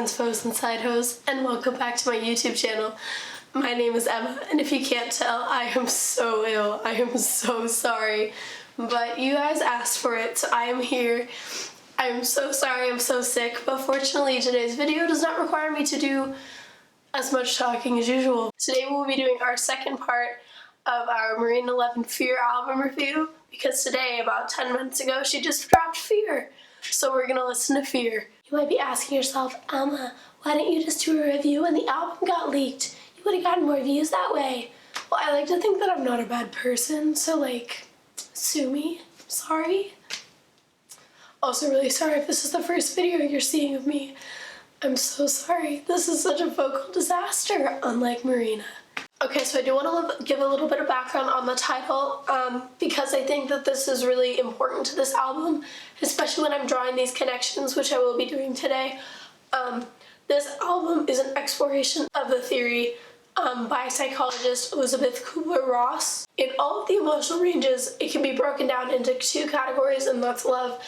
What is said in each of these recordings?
friends, foes, and side hoes, and welcome back to my YouTube channel. My name is Emma, and if you can't tell, I am so ill. I am so sorry, but you guys asked for it, so I am here. I'm so sorry, I'm so sick, but fortunately today's video does not require me to do as much talking as usual. Today we'll be doing our second part of our Marina 11 Fear album review, because today, about 10 minutes ago, she just dropped Fear. So we're gonna listen to Fear. You might be asking yourself, Emma, why didn't you just do a review when the album got leaked? You would have gotten more views that way. Well, I like to think that I'm not a bad person, so like, sue me. Sorry. Also really sorry if this is the first video you're seeing of me. I'm so sorry. This is such a vocal disaster, unlike Marina. Okay, so I do want to give a little bit of background on the title because I think that this is really important to this album, especially when I'm drawing these connections, which I will be doing today. This album is an exploration of the theory by psychologist Elizabeth Kubler-Ross. In all of the emotional ranges, it can be broken down into two categories, and that's love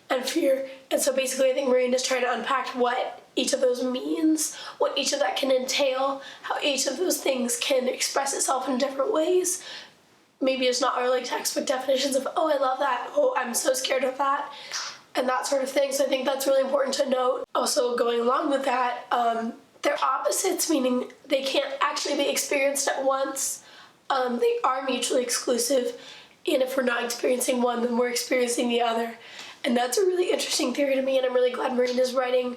and fear. And so basically I think Marina's trying to unpack what each of those means, what each of that can entail, how each of those things can express itself in different ways. Maybe it's not our like textbook definitions of, oh, I love that, oh, I'm so scared of that, and that sort of thing. So I think that's really important to note. Also, going along with that, they're opposites, meaning they can't actually be experienced at once. They are mutually exclusive, and if we're not experiencing one, then we're experiencing the other. And that's a really interesting theory to me, and I'm really glad Marina's writing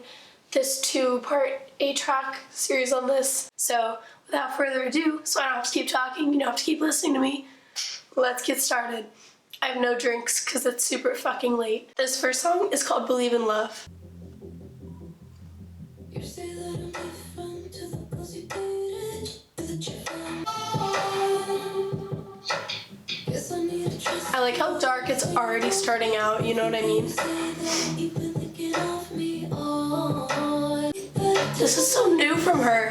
this 2-part 8-track series on this. So without further ado, so I don't have to keep talking, you don't have to keep listening to me, let's get started. I have no drinks because it's super fucking late. This first song is called Believe in Love. You say that I'm different to the girls you dated, I like how dark it's already starting out, you know what I mean? This is so new from her.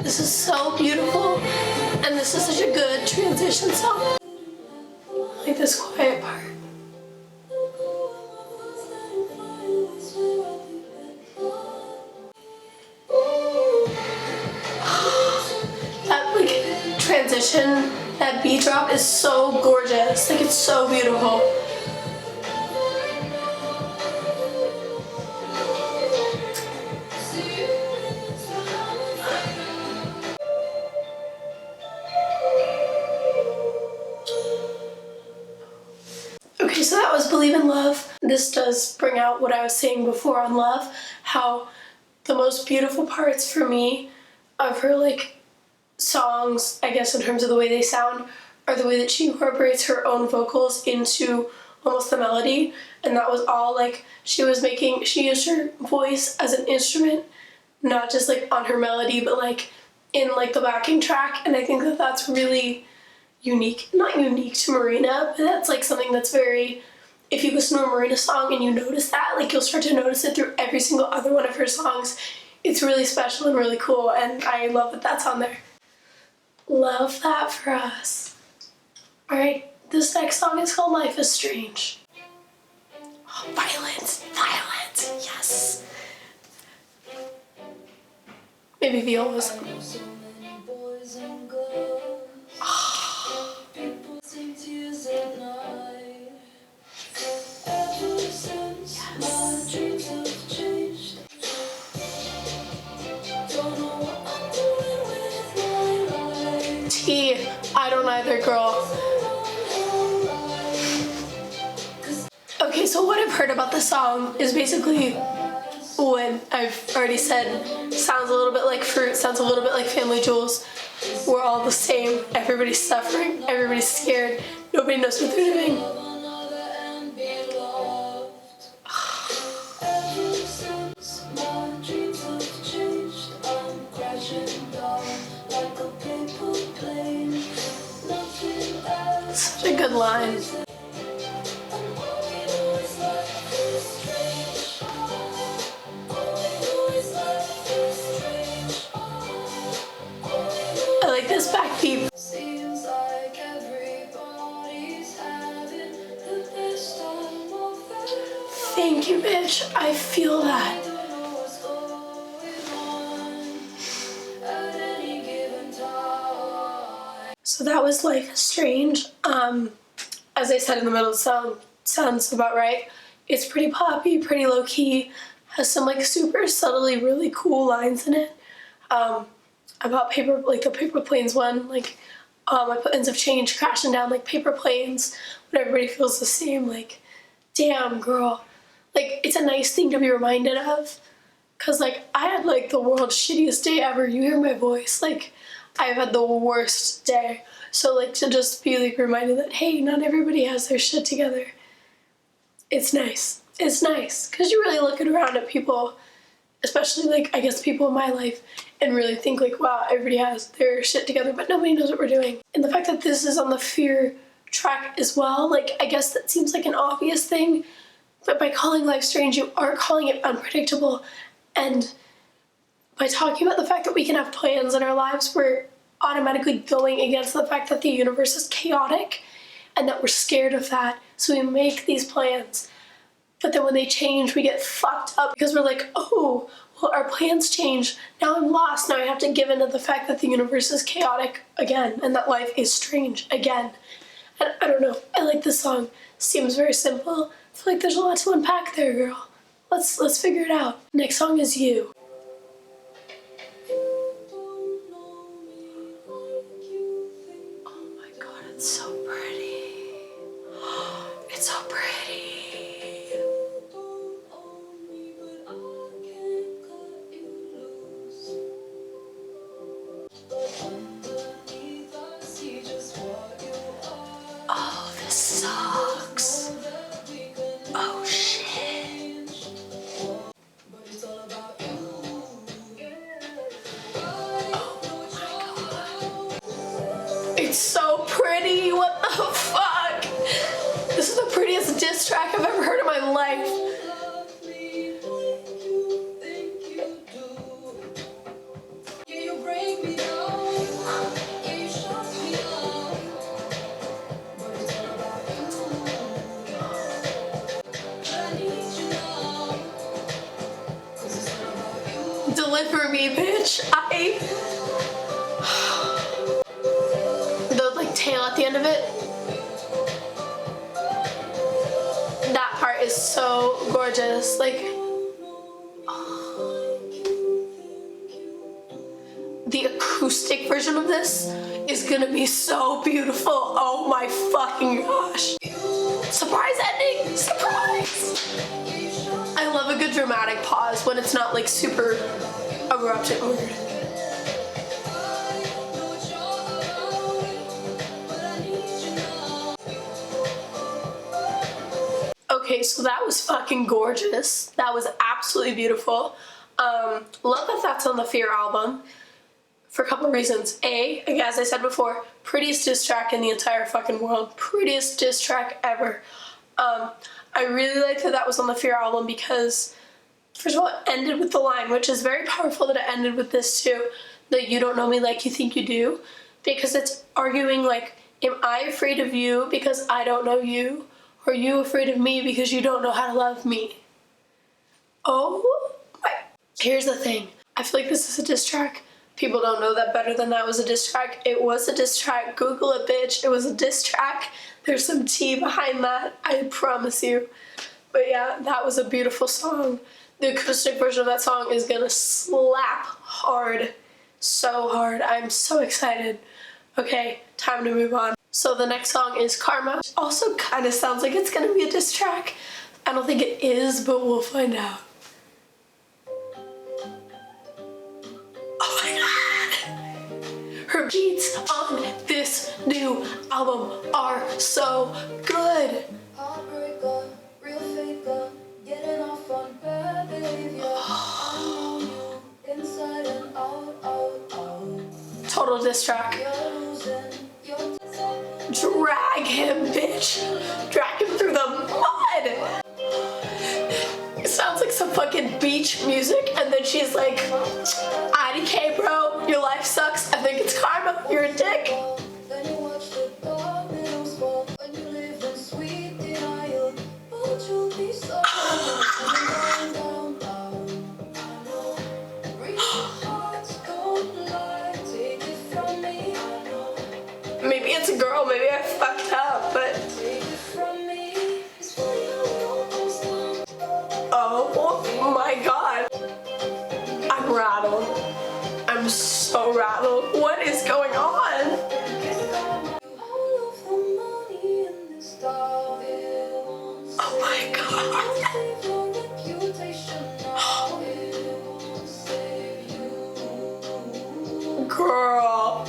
This is so beautiful, and this is such a good transition song. I like this quiet part. That like transition, that beat drop is so gorgeous. Like, it's so beautiful. Okay, so that was Believe in Love. This does bring out what I was saying before on Love, how the most beautiful parts for me of her like songs, I guess in terms of the way they sound, are the way that she incorporates her own vocals into almost the melody. And that was all like she used her voice as an instrument, not just like on her melody, but like in like the backing track. And I think that that's really unique, not unique to Marina, but that's like something that's very, if you listen to a Marina song and you notice that, like you'll start to notice it through every single other one of her songs. It's really special and really cool, and I love that that's on there. Love that for us. Alright, this next song is called Life is Strange. Oh, violence, violence, yes. Maybe violas. I don't either, girl. Okay, so what I've heard about the song is basically what I've already said. Sounds a little bit like Fruit, sounds a little bit like Family Jewels. We're all the same. Everybody's suffering, everybody's scared, nobody knows what they're doing. Such a good line. I like this backbeat. Seems like everybody Thank you, bitch. I feel that. So that was Life is Strange. As I said in the middle of the song, sounds about right. It's pretty poppy, pretty low-key, has some like super subtly really cool lines in it. About paper, like the paper planes one, like my plans have changed, crashing down like paper planes, when everybody feels the same, like, damn girl. Like, it's a nice thing to be reminded of, cause like, I had like the world's shittiest day ever. You hear my voice, like, I've had the worst day. So like, to just be like reminded that, hey, not everybody has their shit together. It's nice. It's nice, cause you really look around at people, especially like, I guess people in my life, and really think like, wow, everybody has their shit together, but nobody knows what we're doing. And the fact that this is on the Fear track as well, like, I guess that seems like an obvious thing, but by calling life strange, you are calling it unpredictable. And by talking about the fact that we can have plans in our lives, we're automatically going against the fact that the universe is chaotic and that we're scared of that. So we make these plans, but then when they change, we get fucked up because we're like, oh, well, our plans change. Now I'm lost. Now I have to give in to the fact that the universe is chaotic again and that life is strange again. And I don't know. I like this song. Seems very simple. I feel like there's a lot to unpack there, girl. Let's figure it out. Next song is You. Oh my god, it's so pretty. It's so pretty. Oh, this sucks. Oh shit. It's so pretty. What the fuck? This is the prettiest diss track I've ever heard in my life. Deliver me, bitch. The like tail at the end of it. That part is so gorgeous. Like, the acoustic version of this is gonna be so beautiful. Oh my fucking gosh. Surprise ending! Surprise! I love a good dramatic pause when it's not like super abrupt and weird. Okay, so that was fucking gorgeous. That was absolutely beautiful. Love that that's on the Fear album for a couple of reasons. A, as I said before, prettiest diss track in the entire fucking world. Prettiest diss track ever. I really like that that was on the Fear album because, first of all, it ended with the line, which is very powerful that it ended with this too, that you don't know me like you think you do, because it's arguing like, am I afraid of you because I don't know you? Or are you afraid of me because you don't know how to love me? Oh my. Here's the thing. I feel like this is a diss track. People don't know that better than that was a diss track. It was a diss track. Google it, bitch. It was a diss track. There's some tea behind that, I promise you. But yeah, that was a beautiful song. The acoustic version of that song is gonna slap hard. So hard. I'm so excited. Okay, time to move on. So the next song is Karma. Also kind of sounds like it's gonna be a diss track. I don't think it is, but we'll find out. Oh my god! Her beats on this new album are so good. Total diss track. Drag him, bitch. Drag him through the mud. It sounds like some fucking beach music, and then she's like, IDK, bro, your life sucks. I think it's karma. You're a dick. Oh my god. I'm rattled. I'm so rattled. What is going on? Oh my god. Girl.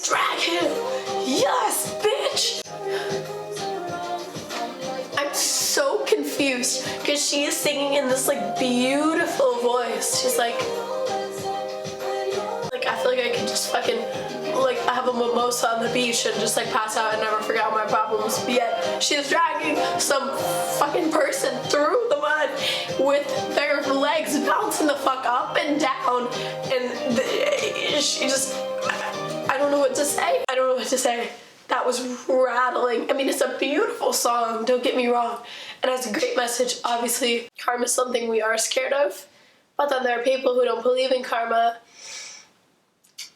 Drag him. Yes, bitch. I'm so confused because she is singing in this like beautiful voice. She's like I feel like I could just fucking like have a mimosa on the beach and just like pass out and never forget all my problems. But yet she's dragging some fucking person through the mud with their legs bouncing the fuck up and down, and she just, I don't know what to say. I don't know what to say. That was rattling. I mean, it's a beautiful song, don't get me wrong, and has a great message. Obviously, karma is something we are scared of, but then there are people who don't believe in karma,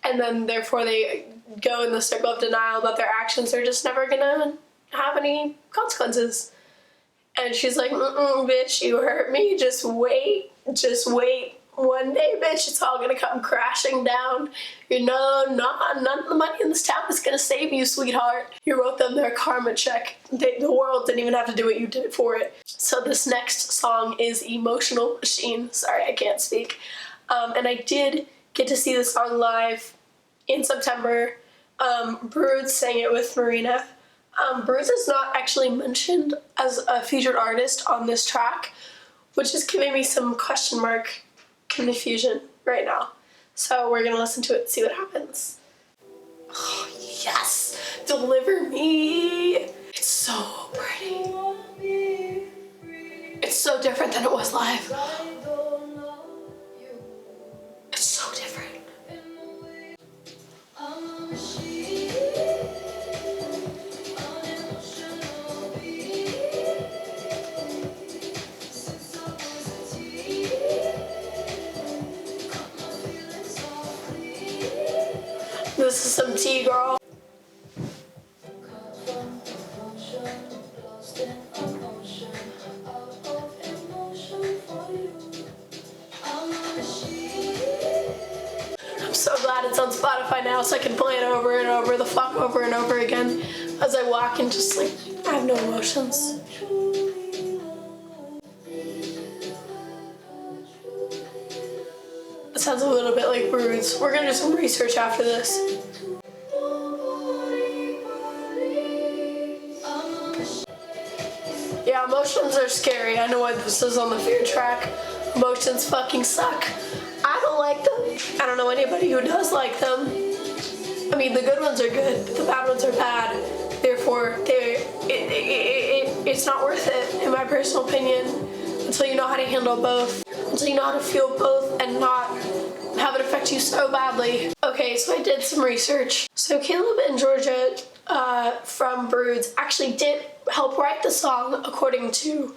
and then therefore they go in the circle of denial that their actions are just never gonna have any consequences. And she's like, bitch, you hurt me, just wait. One day, bitch, it's all gonna come crashing down. You know, none of the money in this town is gonna save you, sweetheart. You wrote them their karma check. The world didn't even have to do it, you did it for it. So this next song is Emotional Machine. Sorry, I can't speak. And I did get to see the song live in September. Broods sang it with Marina. Broods is not actually mentioned as a featured artist on this track, which is giving me some question mark confusion right now. So we're gonna listen to it and see what happens. Oh, yes! Deliver me! It's so pretty. It's so different than it was live. It's so different. This is some tea, girl. I'm so glad it's on Spotify now so I can play it over and over over and over again as I walk and just like, I have no emotions. It sounds a little bit like Broods. We're gonna do some research after this. Yeah, emotions are scary. I know why this is on the fear track. Emotions fucking suck. I don't like them. I don't know anybody who does like them. I mean, the good ones are good, but the bad ones are bad. Therefore, it's not worth it, in my personal opinion, until you know how to handle both. Until you know how to feel both and not have it affect you so badly. Okay, so I did some research. So Caleb and Georgia from Broods actually did help write the song according to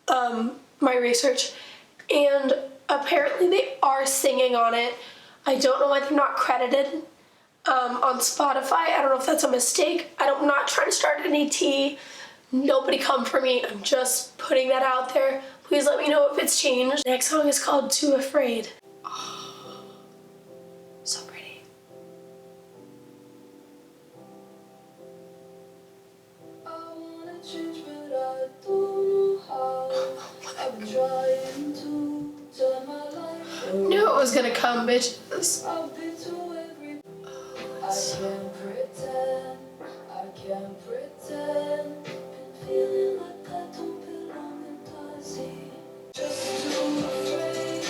my research, and apparently they are singing on it. I don't know why they're not credited on Spotify. I don't know if that's a mistake. I'm not trying to start any tea. Nobody come for me. I'm just putting that out there. Please let me know if it's changed. The next song is called Too Afraid. Oh, so pretty. I wanna change, but I don't know how. I'm trying to turn my life around. Knew it was gonna come, bitches. I've been to every. I can't pretend. I can't pretend. Been feeling like I don't belong and I see. Just too afraid.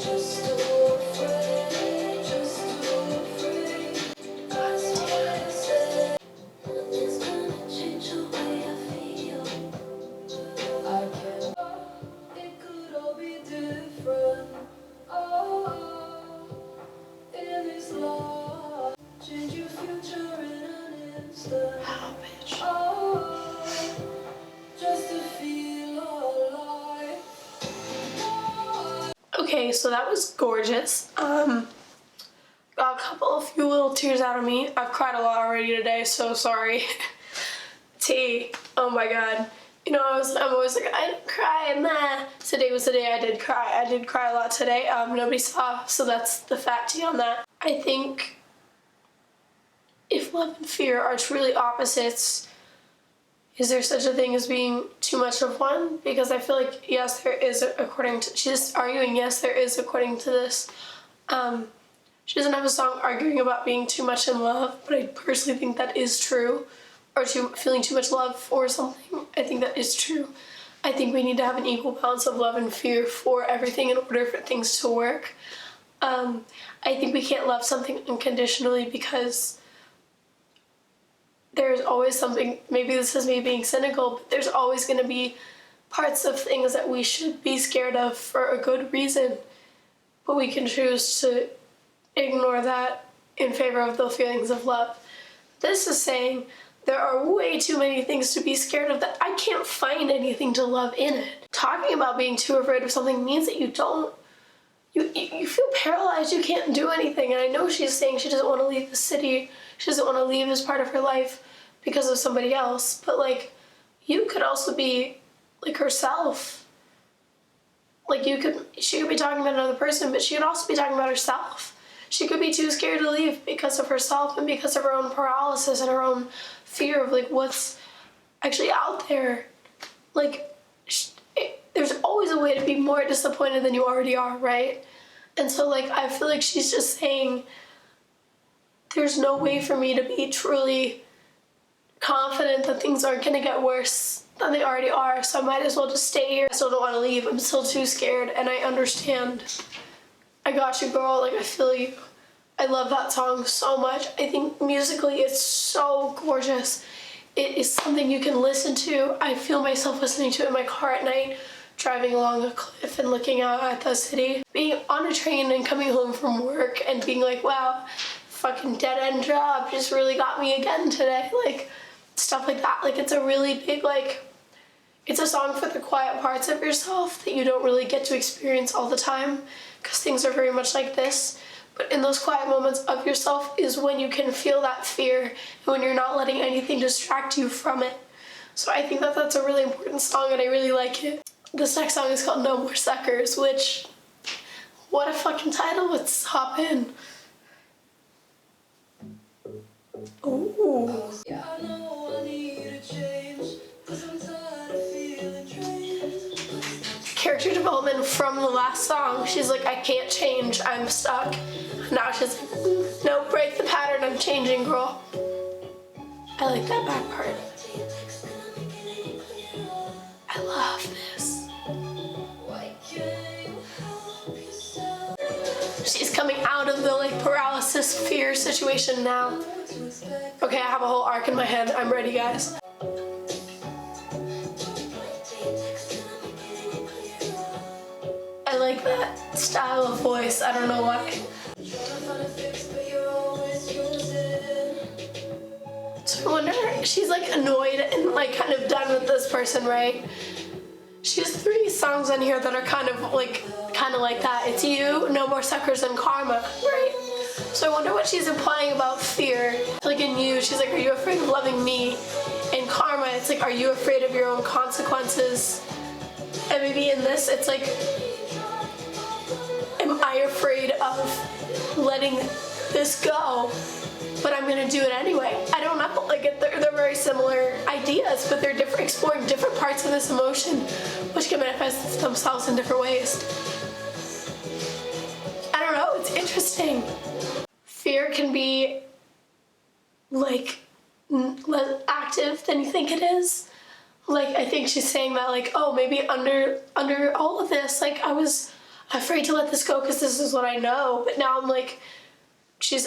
Just too afraid. Just too afraid. That's what I said. Nothing's gonna change the way I feel. I can't. It could all be different. In this life, change your future in an instant. How, bitch? Just to feel alive. Okay, so that was gorgeous. Got a few little tears out of me. I've cried a lot already today, so sorry. Tea, oh my god. You know, I'm always like, I don't cry, and nah. Today was the day I did cry. I did cry a lot today. Nobody saw, so that's the fat tea on that. I think if love and fear are truly opposites, is there such a thing as being too much of one? Because I feel like, yes, there is, according to, she's arguing, yes, there is, according to this. She doesn't have a song arguing about being too much in love, but I personally think that is true. Or feeling too much love for something. I think that is true. I think we need to have an equal balance of love and fear for everything in order for things to work. I think we can't love something unconditionally because there's always something, maybe this is me being cynical, but there's always going to be parts of things that we should be scared of for a good reason. But we can choose to ignore that in favor of the feelings of love. This is saying there are way too many things to be scared of that I can't find anything to love in it. Talking about being too afraid of something means that you feel paralyzed, you can't do anything. And I know she's saying she doesn't want to leave the city, she doesn't want to leave this part of her life because of somebody else, but like, you could also be like herself. Like she could be talking about another person, but she could also be talking about herself. She could be too scared to leave because of herself and because of her own paralysis and her own fear of like what's actually out there. Like, there's always a way to be more disappointed than you already are, right? And so like, I feel like she's just saying there's no way for me to be truly confident that things aren't gonna get worse than they already are, so I might as well just stay here. I still don't want to leave. I'm still too scared, and I understand. I got you, girl. Like, I feel you. I love that song so much. I think musically it's so gorgeous. It is something you can listen to. I feel myself listening to it in my car at night, driving along a cliff and looking out at the city. Being on a train and coming home from work and being like, wow, fucking dead-end job just really got me again today. Like, stuff like that. Like, it's a really big, like, it's a song for the quiet parts of yourself that you don't really get to experience all the time because things are very much like this. But in those quiet moments of yourself is when you can feel that fear and when you're not letting anything distract you from it. So I think that that's a really important song and I really like it. This next song is called No More Suckers, which, what a fucking title. Let's hop in. Ooh. Yeah, I know I need a change, 'cause I'm tired of feeling drained. Character development from the last song. She's like, I can't change, I'm stuck. Now she's like, no, break the pattern, I'm changing, girl. I like that back part. I love this. Why can't you help yourself? She's coming out of the like paralysis fear situation now. Okay, I have a whole arc in my head. I'm ready, guys. I like that style of voice. I don't know why. So I wonder, she's like annoyed and like kind of done with this person, right? She has 3 songs on here that are kind of like that. It's You, No More Suckers, and Karma, right? So I wonder what she's implying about fear. Like in You, she's like, are you afraid of loving me? In Karma, it's like, are you afraid of your own consequences? And maybe in this, it's like, am I afraid of letting this go? But I'm gonna do it anyway. I don't know, like they're very similar ideas, but they're different, exploring different parts of this emotion, which can manifest themselves in different ways. I don't know, it's interesting. Fear can be like less active than you think it is. Like, I think she's saying that like, oh, maybe under all of this, like I was afraid to let this go because this is what I know, but now I'm like,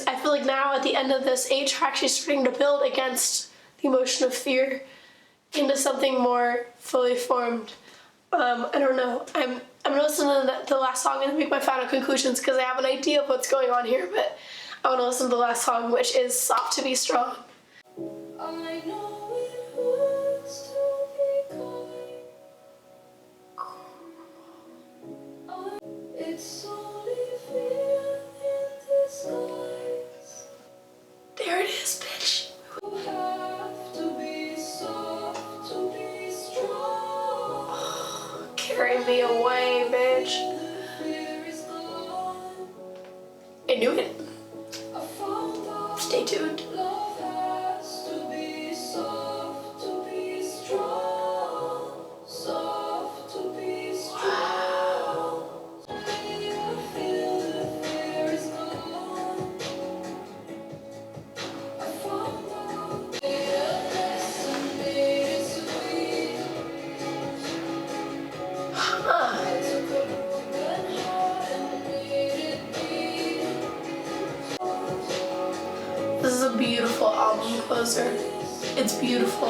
I feel like now at the end of this 8 track, she's starting to build against the emotion of fear into something more fully formed. I don't know. I'm gonna listen to the last song and make my final conclusions because I have an idea of what's going on here, but I want to listen to the last song, which is Soft to Be Strong. I know it hurts to be kind. It's only fear in disguise. There it is, bitch. You have to be soft to be strong. carry me away, bitch. I knew it. Stay tuned. Love has to be soft to be strong, soft to be strong. I feel the fear is gone. I found out a lesson made it sweet. I took a broken heart and made it beat. This is a beautiful album closer. It's beautiful.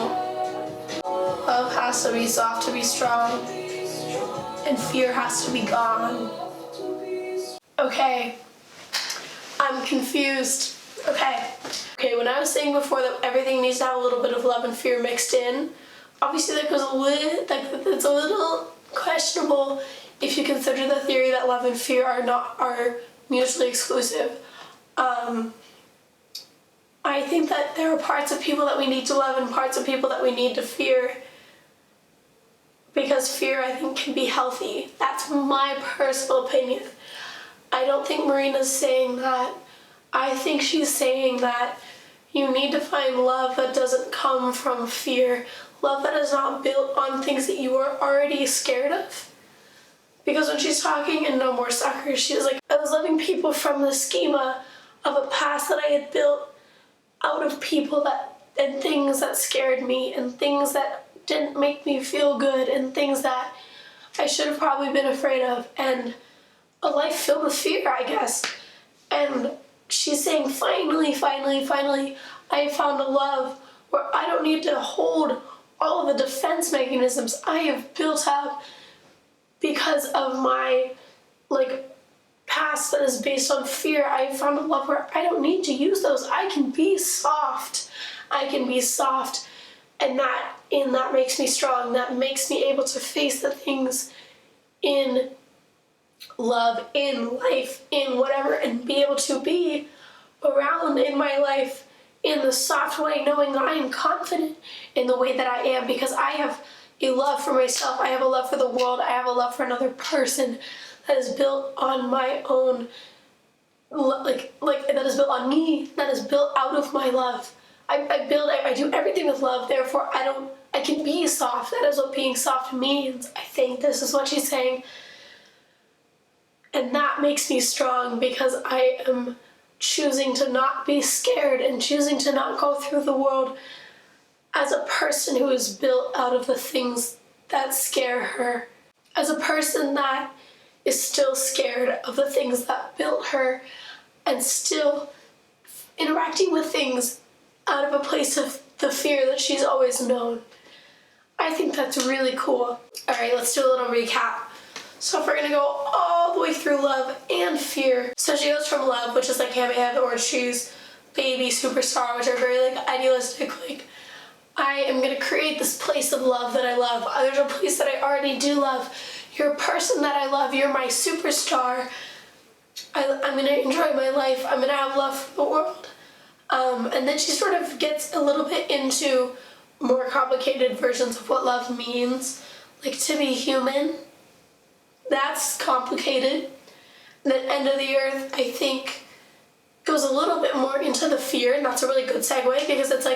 Love has to be soft to be strong, and fear has to be gone. Okay, I'm confused. Okay, when I was saying before that everything needs to have a little bit of love and fear mixed in, obviously that's a little questionable if you consider the theory that love and fear are mutually exclusive. I think that there are parts of people that we need to love and parts of people that we need to fear, because fear, I think, can be healthy. That's my personal opinion. I don't think Marina's saying that. I think she's saying that you need to find love that doesn't come from fear, love that is not built on things that you are already scared of. Because when she's talking in No More Suckers, she was like, I was loving people from the schema of a past that I had built out of people and things that scared me and things that didn't make me feel good and things that I should have probably been afraid of, and a life filled with fear, I guess. And she's saying, finally, I found a love where I don't need to hold all of the defense mechanisms I have built up because of my, past that is based on fear. I found a love where I don't need to use those. I can be soft. And that makes me strong. That makes me able to face the things in love, in life, in whatever, and be able to be around in my life in the soft way, knowing that I am confident in the way that I am, because I have a love for myself. I have a love for the world. I have a love for another person that is built on my own, that is built on me, that is built out of my love. I do everything with love, therefore I can be soft. That is what being soft means. I think this is what she's saying. And that makes me strong, because I am choosing to not be scared and choosing to not go through the world as a person who is built out of the things that scare her. As a person that is still scared of the things that built her and still interacting with things out of a place of the fear that she's always known. I think that's really cool. Alright, let's do a little recap. So if we're gonna go all the way through love and fear. So she goes from love, which is like Kamehameha, orange shoes, baby, superstar, which are very idealistic, I am gonna create this place of love that I love. There's a place that I already do love. You're a person that I love. You're my superstar. I'm gonna enjoy my life. I'm gonna have love for the world. And then she sort of gets a little bit into more complicated versions of what love means. To be human. That's complicated. And then End of the Earth, I think, goes a little bit more into the fear, and that's a really good segue, because it's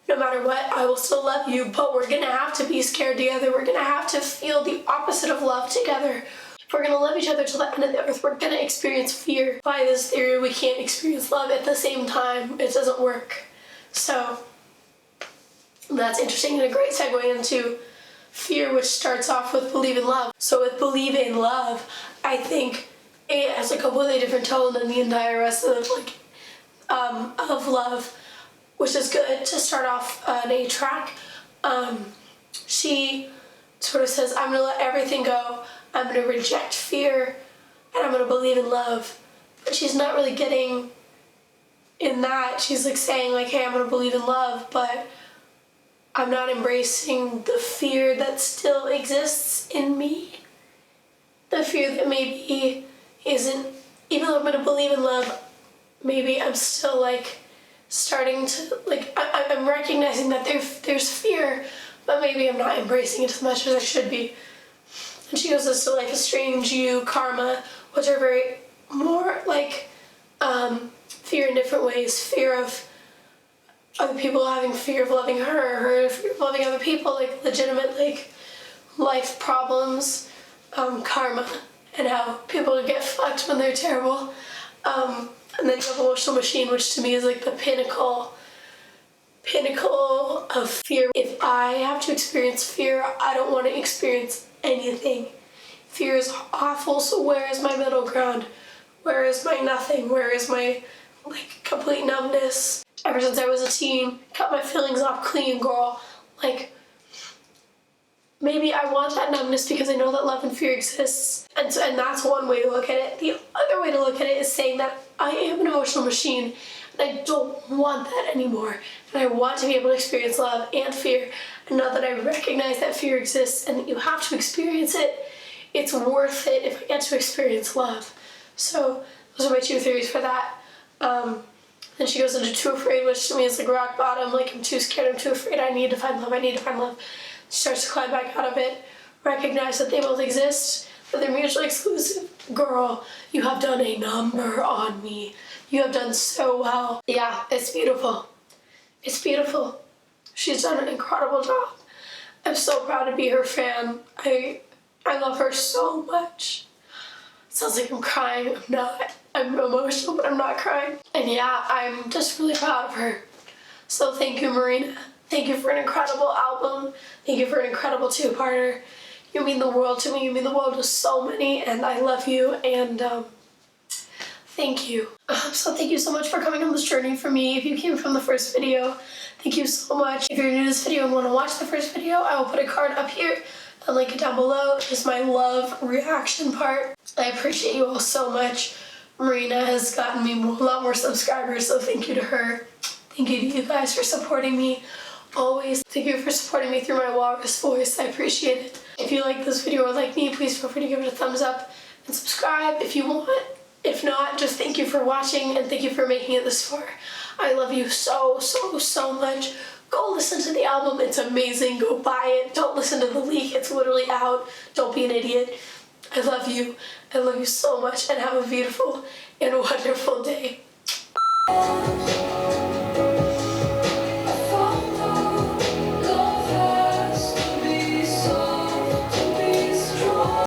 no matter what, I will still love you, but we're gonna have to be scared together. We're gonna have to feel the opposite of love together. If we're gonna love each other till the end of the earth, we're gonna experience fear. By this theory, we can't experience love at the same time. It doesn't work. So, that's interesting, and a great segue into fear, which starts off with believe in love. So with believe in love, I think it has a completely different tone than the entire rest of love, which is good to start off an A track. She sort of says, I'm gonna let everything go, I'm gonna reject fear, and I'm gonna believe in love. But she's not really getting in that. She's saying hey, I'm gonna believe in love, but I'm not embracing the fear that still exists in me. The fear that maybe isn't, even though I'm gonna believe in love, maybe I'm still starting to, I'm recognizing that there's fear, but maybe I'm not embracing it as much as I should be. And she goes into Life is Strange, You, Karma, which are very more like fear in different ways. Fear of other people having fear of loving her fear of loving other people, like legitimate like life problems, karma, and how people get fucked when they're terrible. And then you have Emotional Machine, which to me is like the pinnacle of fear. If I have to experience fear, I don't want to experience anything. Fear is awful, so where is my middle ground? Where is my nothing? Where is my like complete numbness? Ever since I was a teen, cut my feelings off clean, girl. Like, maybe I want that numbness because I know that love and fear exists. And that's one way to look at it. The other way to look at it is saying that I am an emotional machine and I don't want that anymore. And I want to be able to experience love and fear. And now that I recognize that fear exists and that you have to experience it, it's worth it if I get to experience love. So those are my two theories for that. Then she goes into Too Afraid, which to me is like rock bottom. Like, I'm too scared, I'm too afraid, I need to find love, I need to find love. She starts to climb back out of it, recognize that they both exist, that they're mutually exclusive. Girl, you have done a number on me. You have done so well. Yeah, it's beautiful. It's beautiful. She's done an incredible job. I'm so proud to be her fan. I love her so much. Sounds like I'm crying. I'm not. I'm emotional, but I'm not crying. And yeah, I'm just really proud of her. So thank you, Marina. Thank you for an incredible album. Thank you for an incredible two-parter. You mean the world to me. You mean the world to so many, and I love you, and thank you. So thank you so much for coming on this journey for me. If you came from the first video, thank you so much. If you're new to this video and want to watch the first video, I will put a card up here. I'll link it down below. It's my love reaction part. I appreciate you all so much. Marina has gotten me a lot more subscribers, so thank you to her. Thank you to you guys for supporting me always. Thank you for supporting me through my walrus voice. I appreciate it. If you like this video or like me, please feel free to give it a thumbs up and subscribe if you want. If not, just thank you for watching and thank you for making it this far. I love you so, so, so much. Go listen to the album. It's amazing. Go buy it. Don't listen to the leak. It's literally out. Don't be an idiot. I love you. I love you so much, and have a beautiful and wonderful day.